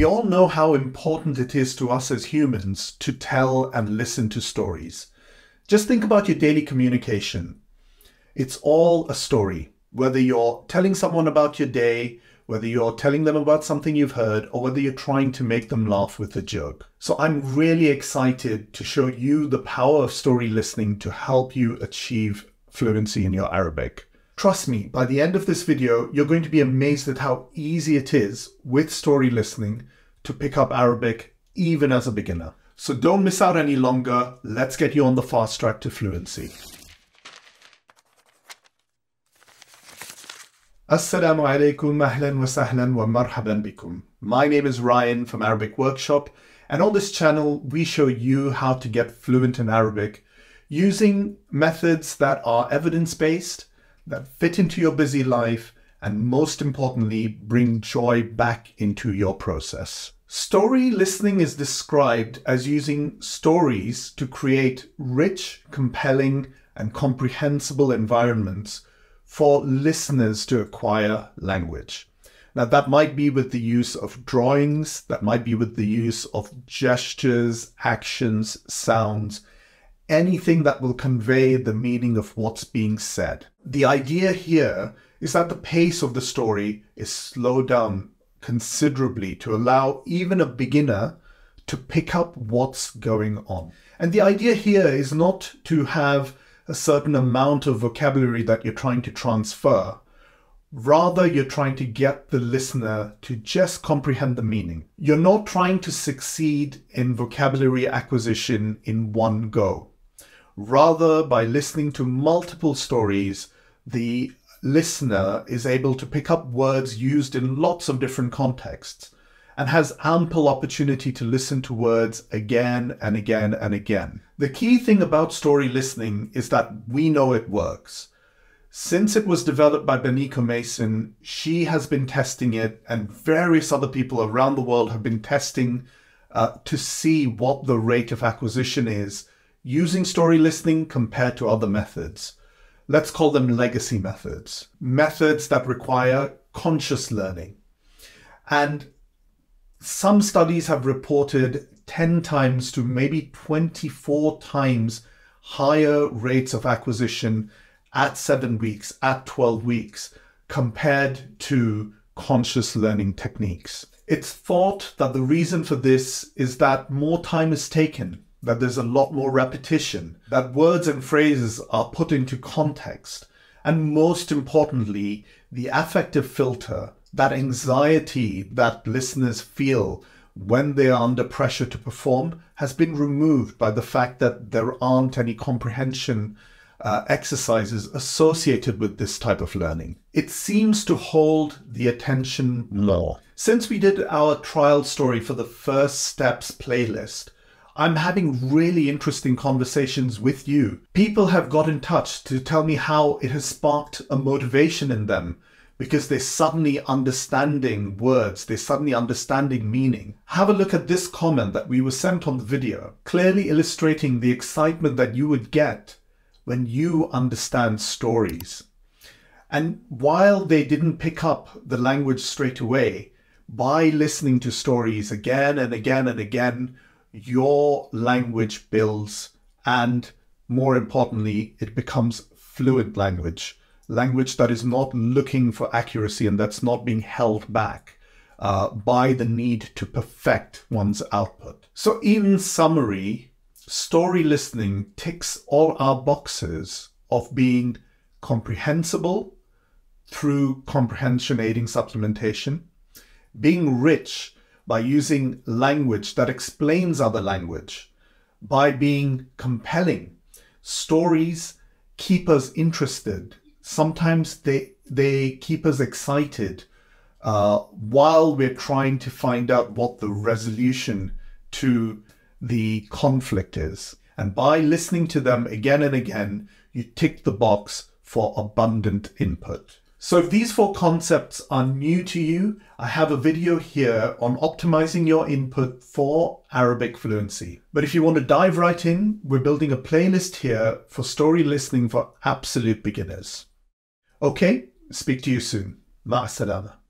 We all know how important it is to us as humans to tell and listen to stories. Just think about your daily communication. It's all a story. Whether you're telling someone about your day, whether you're telling them about something you've heard, or whether you're trying to make them laugh with a joke. So I'm really excited to show you the power of story listening to help you achieve fluency in your Arabic. Trust me, by the end of this video, you're going to be amazed at how easy it is with story listening to pick up Arabic, even as a beginner. So don't miss out any longer. Let's get you on the fast track to fluency. Assalamu alaikum, ahlan wa sahlan wa marhaban bikum. My name is Ryan from Arabic Workshop, and on this channel, we show you how to get fluent in Arabic using methods that are evidence-based, that fit into your busy life, and most importantly, bring joy back into your process. Story listening is described as using stories to create rich, compelling, and comprehensible environments for listeners to acquire language. Now, that might be with the use of drawings, that might be with the use of gestures, actions, sounds, anything that will convey the meaning of what's being said. The idea here is that the pace of the story is slowed down considerably to allow even a beginner to pick up what's going on. And the idea here is not to have a certain amount of vocabulary that you're trying to transfer. Rather, you're trying to get the listener to just comprehend the meaning. You're not trying to succeed in vocabulary acquisition in one go. Rather, by listening to multiple stories, the listener is able to pick up words used in lots of different contexts and has ample opportunity to listen to words again and again and again. The key thing about story listening is that we know it works. Since it was developed by Beniko Mason, she has been testing it, and various other people around the world have been testing to see what the rate of acquisition is using story listening compared to other methods. Let's call them legacy methods. Methods that require conscious learning. And some studies have reported 10 times to maybe 24 times higher rates of acquisition at 7 weeks, at 12 weeks, compared to conscious learning techniques. It's thought that the reason for this is that more time is taken, that there's a lot more repetition, that words and phrases are put into context, and most importantly, the affective filter, that anxiety that listeners feel when they are under pressure to perform, has been removed by the fact that there aren't any comprehension exercises associated with this type of learning. It seems to hold the attention low. Since we did our trial story for the First Steps playlist, I'm having really interesting conversations with you. People have got in touch to tell me how it has sparked a motivation in them because they're suddenly understanding words, they're suddenly understanding meaning. Have a look at this comment that we were sent on the video, clearly illustrating the excitement that you would get when you understand stories. And while they didn't pick up the language straight away, by listening to stories again and again and again, your language builds, and more importantly, it becomes fluent language. Language that is not looking for accuracy and that's not being held back by the need to perfect one's output. So in summary, story listening ticks all our boxes of being comprehensible through comprehension aiding supplementation, being rich by using language that explains other language, by being compelling. Stories keep us interested. Sometimes they keep us excited while we're trying to find out what the resolution to the conflict is. And by listening to them again and again, you tick the box for abundant input. So if these 4 concepts are new to you, I have a video here on optimizing your input for Arabic fluency. But if you want to dive right in, we're building a playlist here for story listening for absolute beginners. Okay, speak to you soon. Ma'as salama.